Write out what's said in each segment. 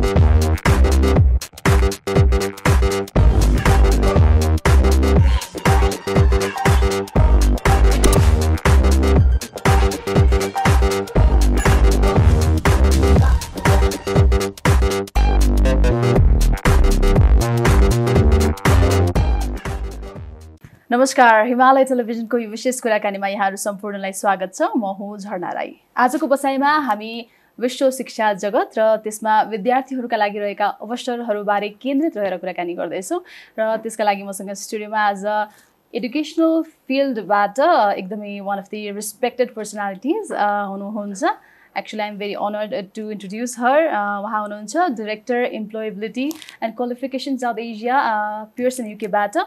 नमस्कार, हिमालय टेलिभिजनको यो विशेष कुराकानीमा यहाँहरू सम्पूर्णलाई स्वागत छ। म हुँ झरना राई। आजको बसाइमा हामी विश्व शिक्षा जगत र त्यसमा विद्यार्थीहरूका लागि रहेका अवसरहरूबारे केन्द्रित रहेर कुराकानी गर्दैछौँ र त्यसका लागि मसँग स्टुडियोमा आज एडुकेसनल फिल्डबाट एकदमै one of the respected personalities हुनुहुन्छ। Actually, I'm very honored to introduce her. उहाँ हुनुहुन्छ डाइरेक्टर एम्प्लोएबिलिटी एन्ड क्वालिफिकेसन साउथ एसिया पियर्सन युकेबाट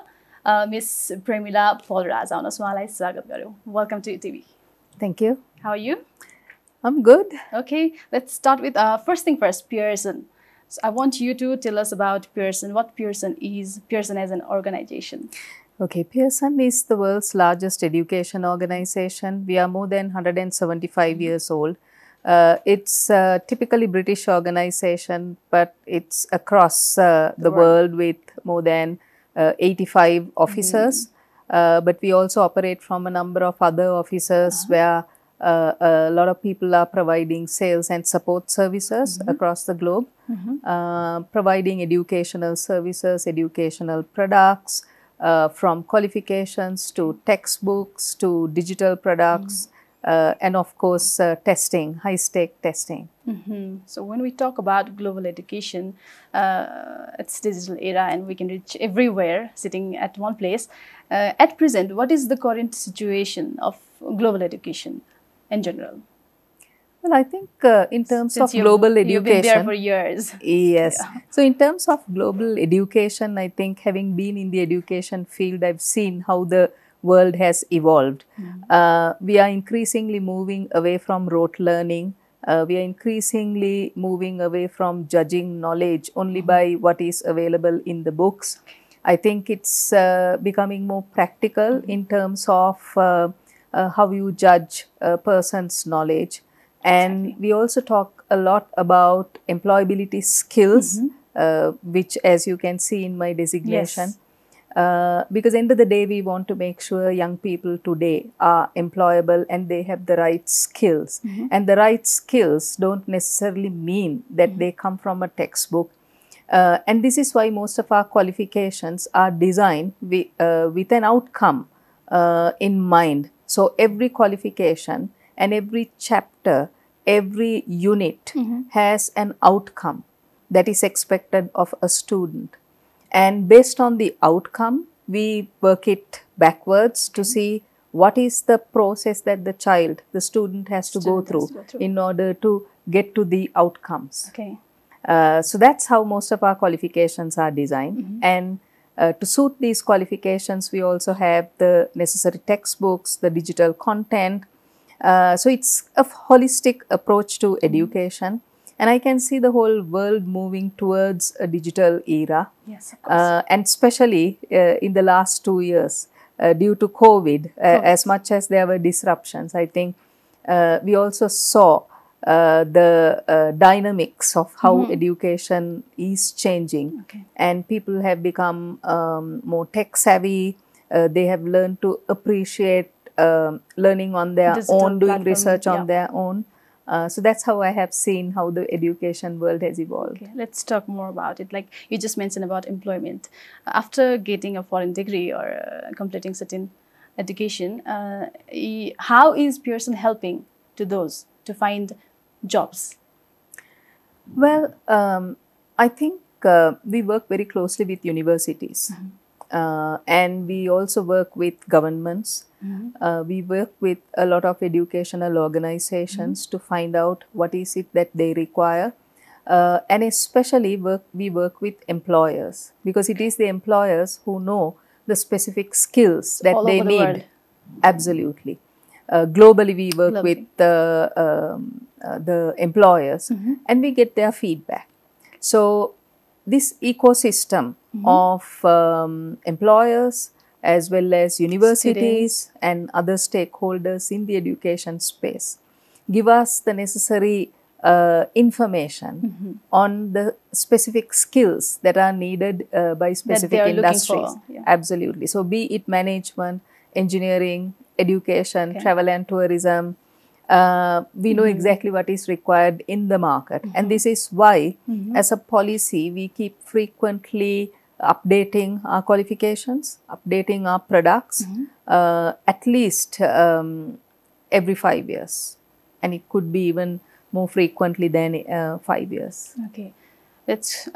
Miss Premila Paulraj. उहाँलाई स्वागत गर्यौँ। Welcome to TV. Thank you. How are you? I'm good. Okay, let's start with first thing first, Pearson. So I want you to tell us about Pearson, what Pearson is, Pearson as an organization. Okay, Pearson is the world's largest education organization. We are more than 175 years old. It's a typically British organization, but it's across the world with more than 85 officers, but we also operate from a number of other offices where a lot of people are providing sales and support services across the globe, providing educational services, educational products, from qualifications to textbooks to digital products, and of course testing, high-stake testing. So when we talk about global education, it's digital era and we can reach everywhere sitting at one place. At present, what is the current situation of global education in general? Well, I think in terms Since of global education, you've been there for years. Yes. Yeah. So in terms of global education, I think having been in the education field, I've seen how the world has evolved. We are increasingly moving away from rote learning. We are increasingly moving away from judging knowledge only by what is available in the books. I think it's becoming more practical in terms of how you judge a person's knowledge. And we also talk a lot about employability skills, which, as you can see in my designation, because end of the day, we want to make sure young people today are employable and they have the right skills. And the right skills don't necessarily mean that they come from a textbook. And this is why most of our qualifications are designed with an outcome in mind. So every qualification and every chapter, every unit has an outcome that is expected of a student. And based on the outcome, we work it backwards to see what is the process that the student has to go through in order to get to the outcomes. Okay. So that's how most of our qualifications are designed. And to suit these qualifications, we also have the necessary textbooks, the digital content. So it's a holistic approach to education. And I can see the whole world moving towards a digital era. Yes, of course. And especially in the last 2 years, due to COVID, as much as there were disruptions, I think we also saw the dynamics of how education is changing. Okay. And people have become more tech savvy. They have learned to appreciate learning on their Digital own, doing platform, research on their own. So that's how I have seen how the education world has evolved. Okay, let's talk more about it. Like you just mentioned about employment. After getting a foreign degree or completing certain education, how is Pearson helping to those to find jobs? Well, I think we work very closely with universities. And we also work with governments. We work with a lot of educational organizations to find out what is it that they require. And especially we work with employers, because it is the employers who know the specific skills that they need. World. Absolutely. Globally, we work with the employers and we get their feedback. So this ecosystem of employers as well as universities and other stakeholders in the education space give us the necessary information on the specific skills that are needed by specific industries. Yeah. Absolutely. So be it management, engineering, education, travel and tourism, we know exactly what is required in the market. And this is why, as a policy, we keep frequently updating our qualifications, updating our products, at least every 5 years. And it could be even more frequently than 5 years. Okay. Let's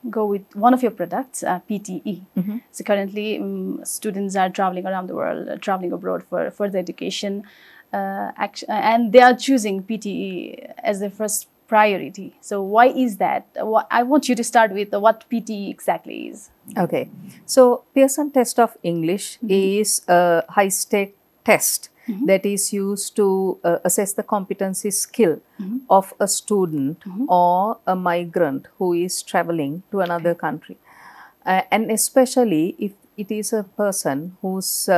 go with one of your products, PTE. So currently, students are traveling around the world, traveling abroad for further education, and they are choosing PTE as their first priority. So why is that? I want you to start with what PTE exactly is. Okay. So Pearson test of English is a high-stake test that is used to assess the competency skill of a student or a migrant who is traveling to another country. And especially if it is a person whose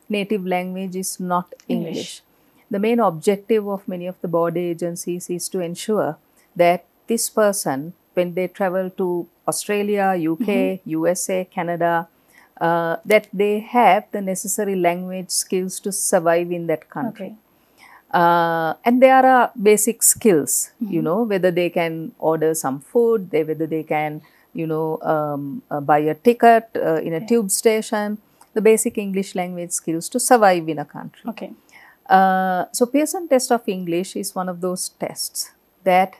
native language is not English. The main objective of many of the board agencies is to ensure that this person, when they travel to Australia, UK, USA, Canada, that they have the necessary language skills to survive in that country. And there are basic skills, you know, whether they can order some food, whether they can, you know, buy a ticket in a tube station, the basic English language skills to survive in a country. So Pearson test of English is one of those tests that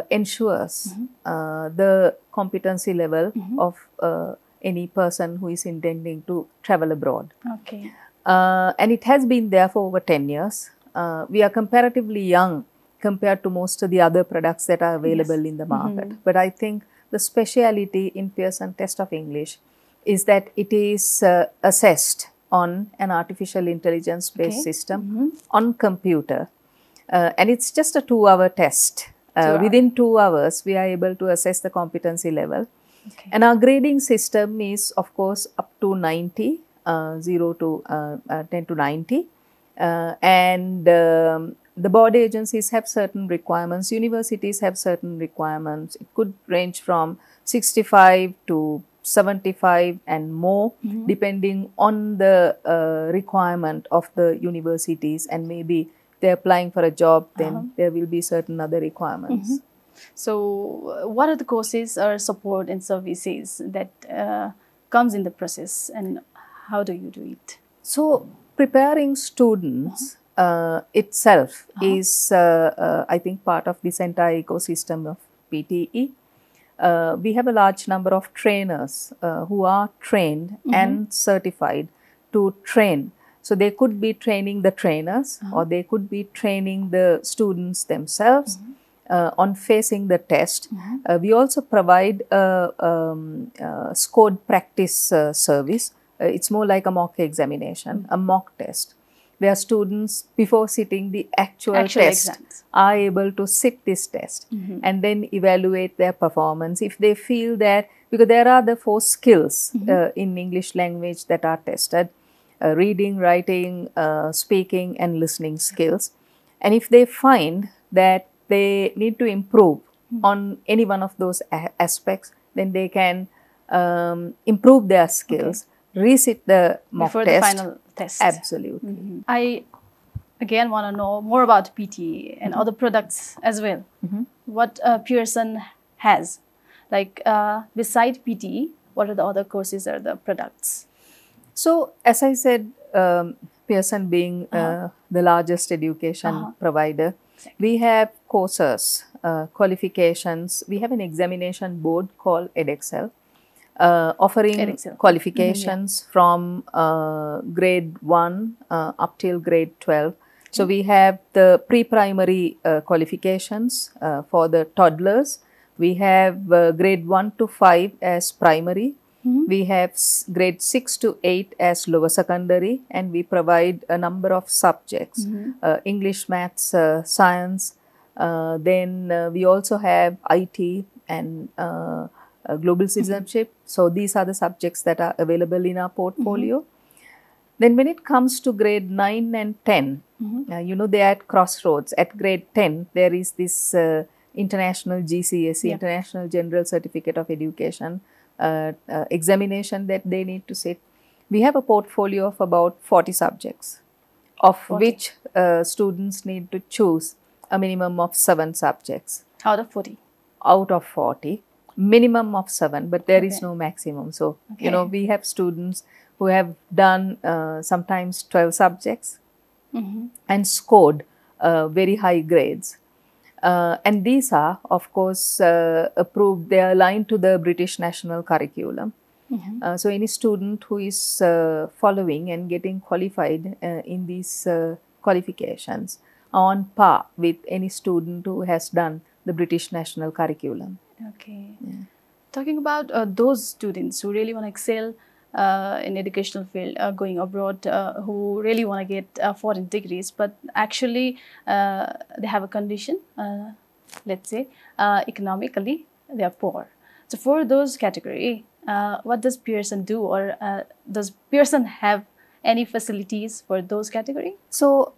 ensures the competency level of any person who is intending to travel abroad. And it has been there for over 10 years. We are comparatively young compared to most of the other products that are available in the market. But I think the speciality in Pearson test of English is that it is assessed on an artificial intelligence based system on computer. And it's just a 2-hour test. Within 2 hours, we are able to assess the competency level. And our grading system is, of course, up to 90, 0 to 10 to 90. And the board agencies have certain requirements. Universities have certain requirements. It could range from 65 to 75 and more, depending on the requirement of the universities, and maybe they're applying for a job, then there will be certain other requirements. So what are the courses or support and services that comes in the process, and how do you do it? So preparing students itself is, I think, part of this entire ecosystem of PTE. We have a large number of trainers who are trained and certified to train. So they could be training the trainers or they could be training the students themselves on facing the test. We also provide a scored practice service. It's more like a mock examination, a mock test, where students, before sitting the actual test, exams, are able to sit this test and then evaluate their performance. If they feel that, because there are the 4 skills in English language that are tested, reading, writing, speaking and listening skills. And if they find that they need to improve on any one of those aspects, then they can improve their skills, resit the mock before test. the final test. Absolutely. I again want to know more about PTE and other products as well. What Pearson has, like beside PTE, what are the other courses or the products? So, as I said, Pearson being the largest education provider, we have courses, qualifications. We have an examination board called EdExcel, offering qualifications from grade 1 up till grade 12. So we have the pre-primary qualifications for the toddlers. We have grade 1 to 5 as primary. We have grade 6 to 8 as lower secondary, and we provide a number of subjects, English, maths, science. Then we also have IT and global citizenship. So these are the subjects that are available in our portfolio. Then when it comes to grade 9 and 10, You know, they are at crossroads. At grade 10, there is this international GCSE, International General Certificate of Education examination that they need to sit. We have a portfolio of about 40 subjects, of 40. which students need to choose a minimum of 7 subjects. Out of 40? Out of 40, minimum of 7, but there is no maximum. So, Okay. you know, we have students who have done sometimes 12 subjects and scored very high grades. And these are, of course, approved, they are aligned to the British national curriculum. So, any student who is following and getting qualified in these qualifications are on par with any student who has done the British national curriculum. Okay. Talking about those students who really want to excel in educational field, going abroad, who really want to get foreign degrees, but actually they have a condition, let's say, economically they are poor. So for those category, what does Pearson do, or does Pearson have any facilities for those category? So,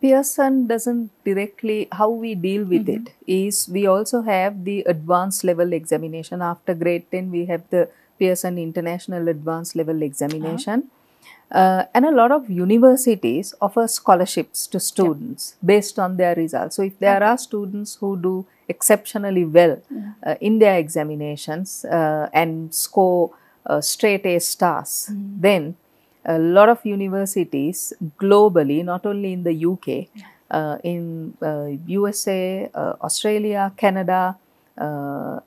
Pearson doesn't directly, how we deal with it is we also have the advanced level examination. After grade 10, we have the Pearson International Advanced Level Examination. And a lot of universities offer scholarships to students based on their results. So, if there are students who do exceptionally well in their examinations and score straight A stars, then a lot of universities globally, not only in the UK, in USA, Australia, Canada,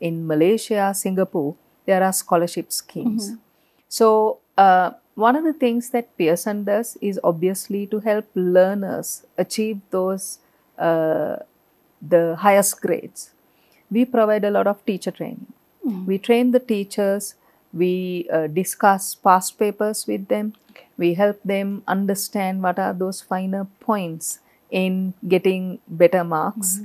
in Malaysia, Singapore, there are scholarship schemes. So, one of the things that Pearson does is obviously to help learners achieve those the highest grades. We provide a lot of teacher training. We train the teachers. We discuss past papers with them. We help them understand what are those finer points in getting better marks,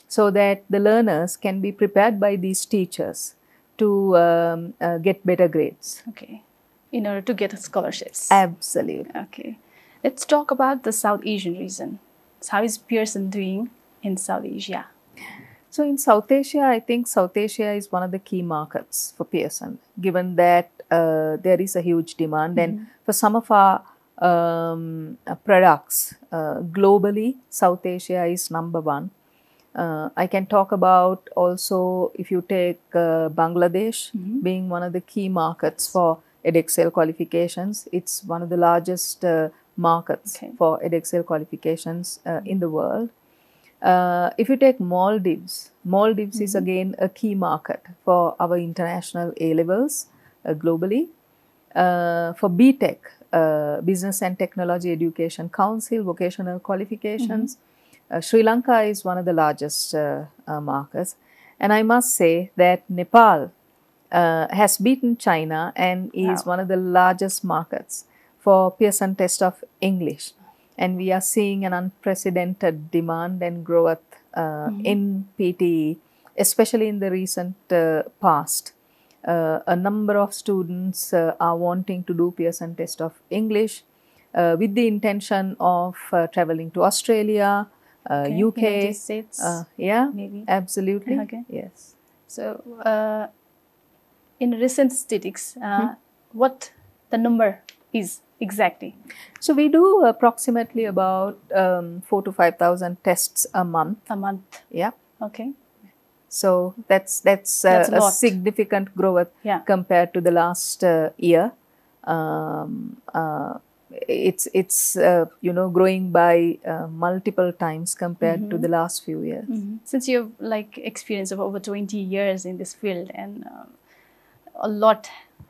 so that the learners can be prepared by these teachers to get better grades. Okay, in order to get scholarships. Absolutely. Okay, let's talk about the South Asian region. So how is Pearson doing in South Asia? So in South Asia, I think South Asia is one of the key markets for Pearson, given that there is a huge demand. And for some of our products globally, South Asia is number one. I can talk about also, if you take Bangladesh being one of the key markets for EdXL qualifications, it's one of the largest markets for EdXL qualifications in the world. If you take Maldives, Maldives is again a key market for our international A-levels globally. For BTech, Business and Technology Education Council, vocational qualifications, Sri Lanka is one of the largest markets. And I must say that Nepal has beaten China and is one of the largest markets for Pearson test of English. And we are seeing an unprecedented demand and growth in PTE, especially in the recent past. A number of students are wanting to do Pearson test of English with the intention of traveling to Australia, UK. United States, maybe. Absolutely. Yes. So, in recent statistics, what the number is exactly? So we do approximately about 4,000 to 5,000 tests a month. A month. Yeah. Okay. So that's a significant growth compared to the last year. It's growing by multiple times compared to the last few years. Since you have like experience of over 20 years in this field, and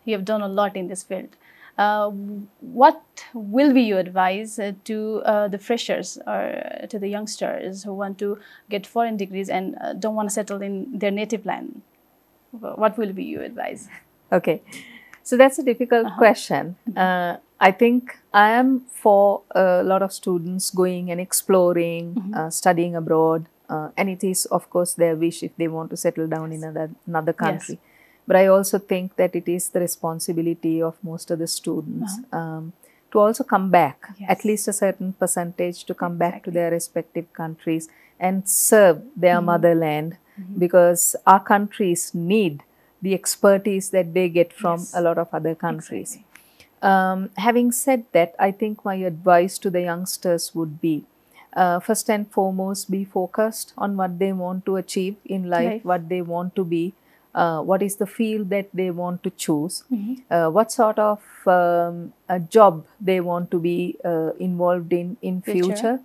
you have done a lot in this field. What will be your advice to the freshers or to the youngsters who want to get foreign degrees and don't want to settle in their native land? What will be your advice? Okay, so that's a difficult question. I think I am for a lot of students going and exploring, studying abroad, and it is of course their wish if they want to settle down in another country. But I also think that it is the responsibility of most of the students to also come back, Yes. at least a certain percentage to come back to Exactly. their respective countries and serve their motherland, because our countries need the expertise that they get from Yes. a lot of other countries. Exactly. Having said that, I think my advice to the youngsters would be, first and foremost, be focused on what they want to achieve in life, what they want to be, what is the field that they want to choose, what sort of a job they want to be involved in future.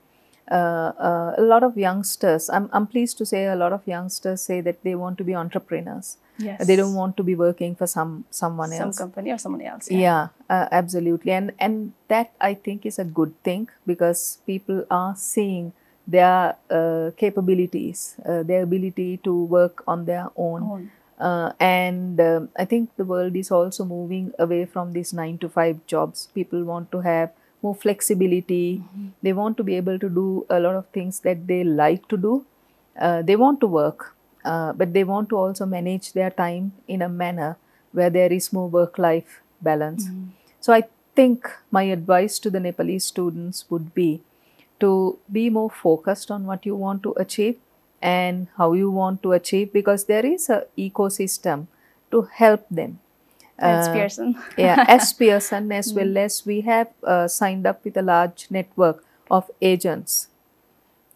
A lot of youngsters, I'm pleased to say, a lot of youngsters say that they want to be entrepreneurs. Yes. They don't want to be working for someone some else. company or someone else. Yeah, absolutely. And that, I think, is a good thing, because people are seeing their capabilities, their ability to work on their own. And I think the world is also moving away from these 9 to 5 jobs. People want to have more flexibility. They want to be able to do a lot of things that they like to do. They want to work, but they want to also manage their time in a manner where there is more work-life balance. So I think my advice to the Nepalese students would be to be more focused on what you want to achieve and how you want to achieve, because there is an ecosystem to help them. As Pearson. Yeah, as Pearson, as well as we have signed up with a large network of agents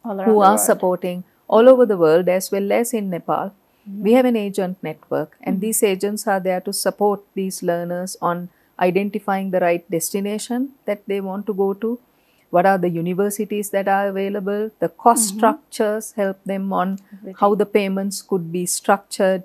who are supporting all over the world, as well as in Nepal. We have an agent network, and these agents are there to support these learners on identifying the right destination that they want to go to, what are the universities that are available, the cost structures, help them on how the payments could be structured.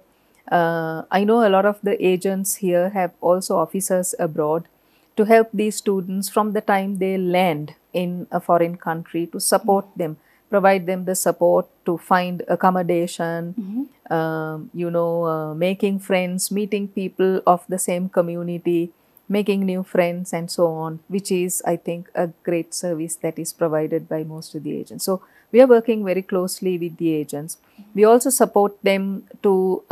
I know a lot of the agents here have also officers abroad to help these students from the time they land in a foreign country, to support them, provide them the support to find accommodation, making friends, meeting people of the same community, making new friends, and so on, which is, I think, a great service that is provided by most of the agents. So we are working very closely with the agents. We also support them to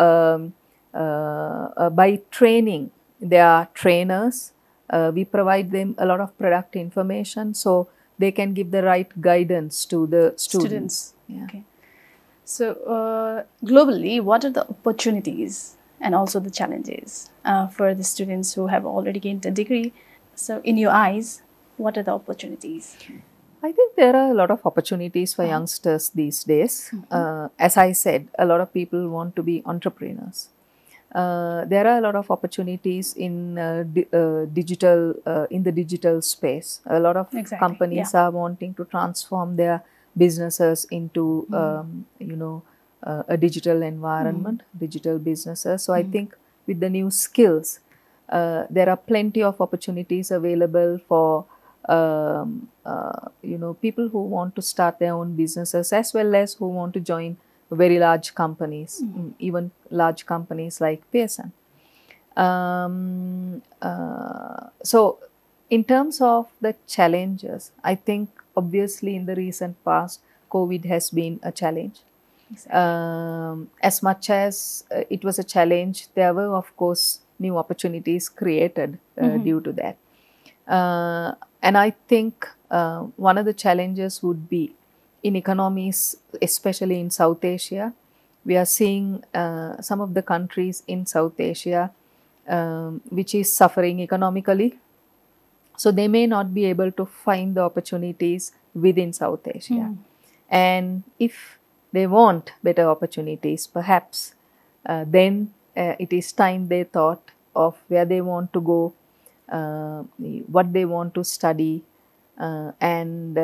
by training their trainers. We provide them a lot of product information so they can give the right guidance to the students. Yeah. Okay. So globally, what are the opportunities and also the challenges for the students who have already gained a degree? So in your eyes, what are the opportunities? I think there are a lot of opportunities for youngsters these days. As I said, a lot of people want to be entrepreneurs. There are a lot of opportunities in digital, in the digital space. A lot of companies are wanting to transform their businesses into, a digital environment, digital businesses. So I think with the new skills, there are plenty of opportunities available for people who want to start their own businesses, as well as who want to join very large companies, even large companies like Pearson. So in terms of the challenges, I think obviously in the recent past, COVID has been a challenge. As much as it was a challenge, there were, of course, new opportunities created due to that. And I think one of the challenges would be in economies, especially in South Asia. We are seeing some of the countries in South Asia which is suffering economically. So they may not be able to find the opportunities within South Asia. And if they want better opportunities, perhaps then it is time they thought of where they want to go, what they want to study, and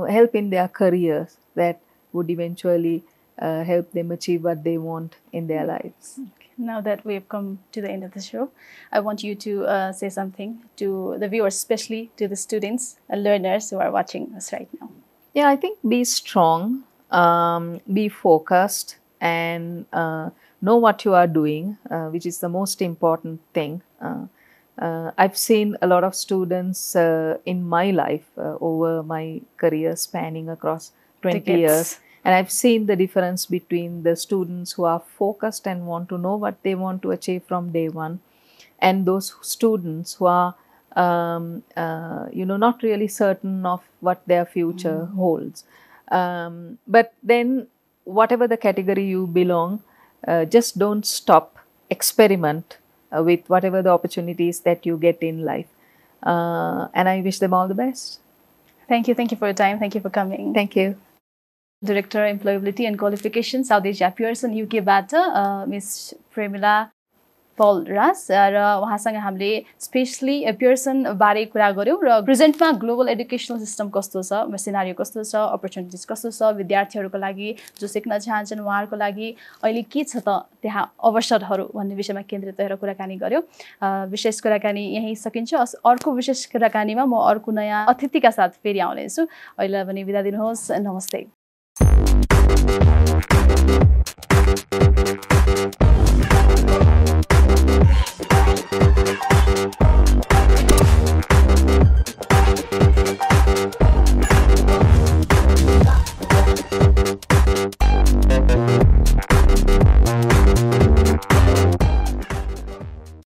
help in their careers that would eventually help them achieve what they want in their lives. Okay. Now that we've come to the end of the show, I want you to say something to the viewers, especially to the students and learners who are watching us right now. Yeah, I think be strong, be focused, and know what you are doing, which is the most important thing. I've seen a lot of students in my life over my career spanning across 20 years. And I've seen the difference between the students who are focused and want to know what they want to achieve from day one, and those students who are not really certain of what their future holds. But then, whatever the category you belong, just don't stop. Experiment with whatever the opportunities that you get in life. And I wish them all the best. Thank you. Thank you for your time. Thank you for coming. Thank you. Director, Employability and Qualification, South Asia Pearson UK-बाट Miss Premila Paulraj र उहाँसँग हामीले specially Pearson बारे कुरा गर्यौं र प्रेजेन्टमा global educational system कस्तो छ, scenario कस्तो छ, अपर्चुनिटिज कस्तो छ, विद्यार्थीहरूको लागि जो सिक्न चाहन्छन् उहाँहरूको लागि अहिले के छ त त्यहाँ अवसरहरू भन्ने विषयमा केन्द्रित रहेर कुराकानी गर्यौं। विशेष कुराकानी यही सकिन्छ। अर्को विशेष कुराकानीमा म अर्को नयाँ अतिथिका साथ फेरि आउने छु। अहिले भने बिदा दिनुहोस्। नमस्ते।